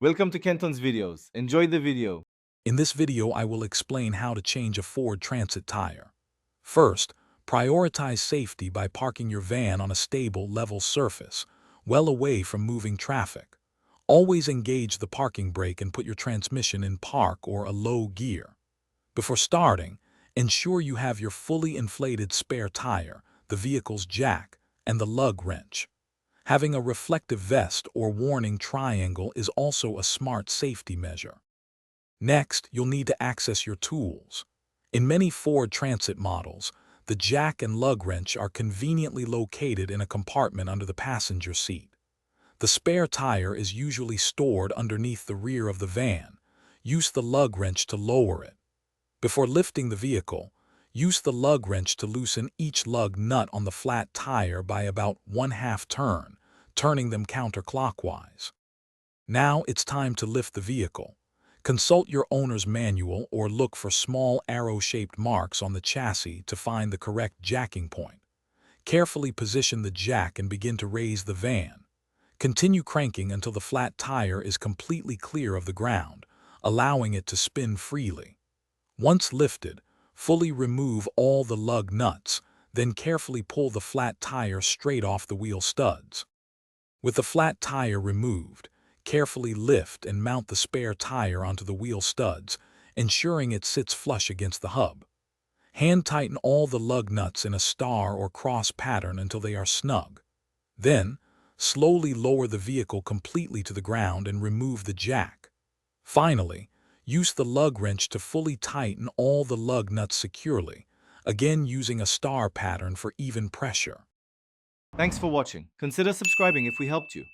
Welcome to Kenton's videos. Enjoy the video. In this video, I will explain how to change a Ford Transit tire. First, prioritize safety by parking your van on a stable, level surface, well away from moving traffic. Always engage the parking brake and put your transmission in park or a low gear. Before starting, ensure you have your fully inflated spare tire, the vehicle's jack, and the lug wrench. Having a reflective vest or warning triangle is also a smart safety measure. Next, you'll need to access your tools. In many Ford Transit models, the jack and lug wrench are conveniently located in a compartment under the passenger seat. The spare tire is usually stored underneath the rear of the van. Use the lug wrench to lower it. Before lifting the vehicle, use the lug wrench to loosen each lug nut on the flat tire by about 1/2 turn, turning them counterclockwise. Now it's time to lift the vehicle. Consult your owner's manual or look for small arrow-shaped marks on the chassis to find the correct jacking point. Carefully position the jack and begin to raise the van. Continue cranking until the flat tire is completely clear of the ground, allowing it to spin freely. Once lifted, fully remove all the lug nuts, then carefully pull the flat tire straight off the wheel studs. With the flat tire removed, carefully lift and mount the spare tire onto the wheel studs, ensuring it sits flush against the hub. Hand tighten all the lug nuts in a star or cross pattern until they are snug. Then, slowly lower the vehicle completely to the ground and remove the jack. Finally, use the lug wrench to fully tighten all the lug nuts securely, again using a star pattern for even pressure. Thanks for watching. Consider subscribing if we helped you.